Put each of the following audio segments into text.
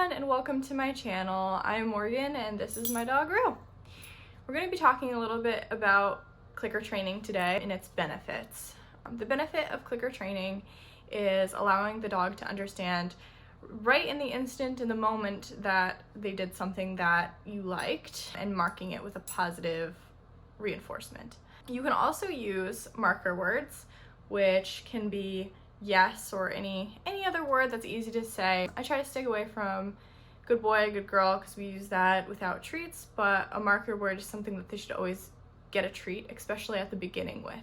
everyone and welcome to my channel. I'm Morgan and this is my dog Rue. We're going to be talking a little bit about clicker training today and its benefits. The benefit of clicker training is allowing the dog to understand right in the instant, in the moment that they did something that you liked and marking it with a positive reinforcement. You can also use marker words, which can be yes or any other word that's easy to say. I try to stay away from good boy, good girl, because we use that without treats, but a marker word is something that they should always get a treat, especially at the beginning with.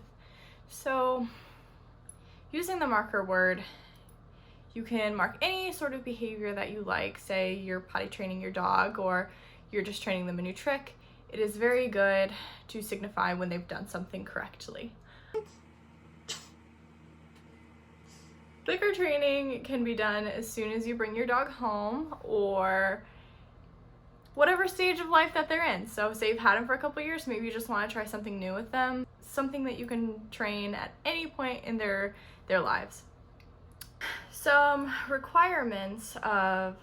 So using the marker word, you can mark any sort of behavior that you like. Say you're potty training your dog or you're just training them a new trick. It is very good to signify when they've done something correctly. Clicker training can be done as soon as you bring your dog home or whatever stage of life that they're in. So say you've had them for a couple years, maybe you just want to try something new with them, something that you can train at any point in their lives. Some requirements of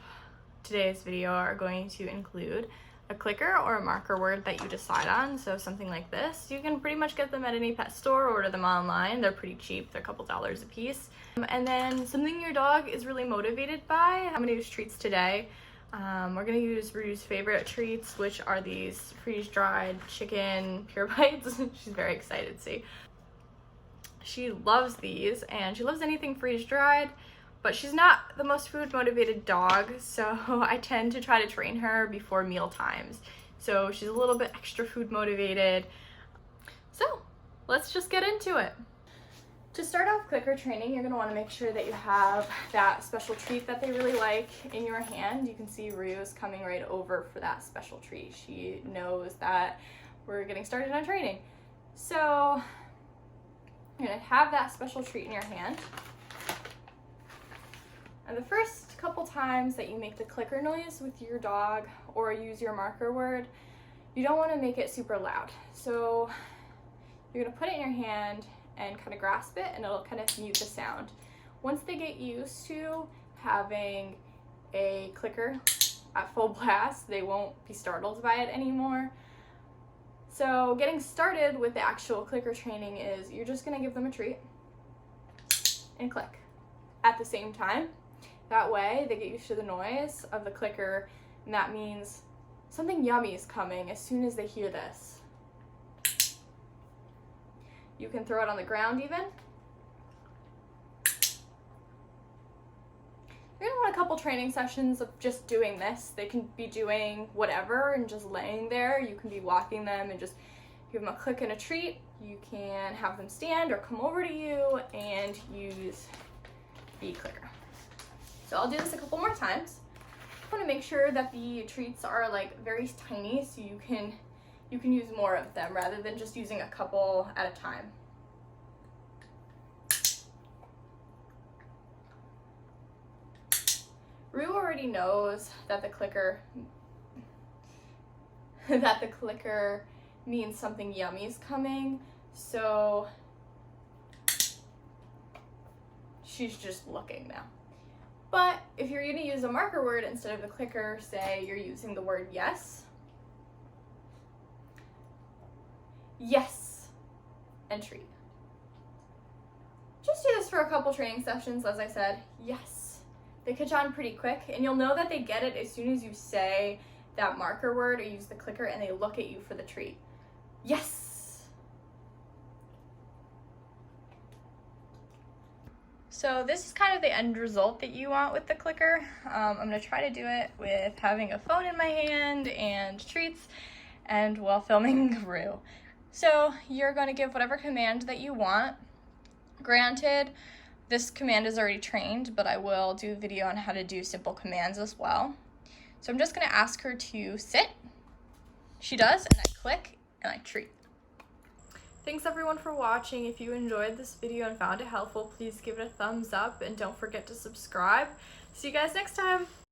today's video are going to include a clicker or a marker word that you decide on. So something like this, you can pretty much get them at any pet store, order them online. They're pretty cheap, they're a couple dollars a piece. And then something your dog is really motivated by. I'm gonna use treats today. We're gonna use Rue's favorite treats, which are these freeze-dried chicken pure bites. She's very excited, see. She loves these and she loves anything freeze-dried, but she's not the most food motivated dog, so I tend to try to train her before meal times. So she's a little bit extra food motivated. So let's just get into it. To start off clicker training, you're gonna wanna make sure that you have that special treat that they really like in your hand. You can see Rue is coming right over for that special treat. She knows that we're getting started on training. So you're gonna have that special treat in your hand. And the first couple times that you make the clicker noise with your dog or use your marker word, you don't want to make it super loud. So you're going to put it in your hand and kind of grasp it and it'll kind of mute the sound. Once they get used to having a clicker at full blast, they won't be startled by it anymore. So getting started with the actual clicker training is you're just going to give them a treat and click at the same time. That way they get used to the noise of the clicker, and that means something yummy is coming as soon as they hear this. You can throw it on the ground even. You're gonna want a couple training sessions of just doing this. They can be doing whatever and just laying there. You can be walking them and just give them a click and a treat. You can have them stand or come over to you and use the clicker. So I'll do this a couple more times. I want to make sure that the treats are like very tiny so you can use more of them rather than just using a couple at a time. Rue already knows that the clicker means something yummy is coming, so she's just looking now. But if you're gonna use a marker word instead of the clicker, say you're using the word yes. Yes, and treat. Just do this for a couple training sessions, as I said. Yes. They catch on pretty quick, and you'll know that they get it as soon as you say that marker word or use the clicker and they look at you for the treat. Yes. So this is kind of the end result that you want with the clicker. I'm gonna try to do it with having a phone in my hand and treats and while filming Rue. So you're gonna give whatever command that you want. Granted, this command is already trained, but I will do a video on how to do simple commands as well. So I'm just gonna ask her to sit. She does, and I click and I treat. Thanks everyone for watching. If you enjoyed this video and found it helpful, please give it a thumbs up and don't forget to subscribe. See you guys next time.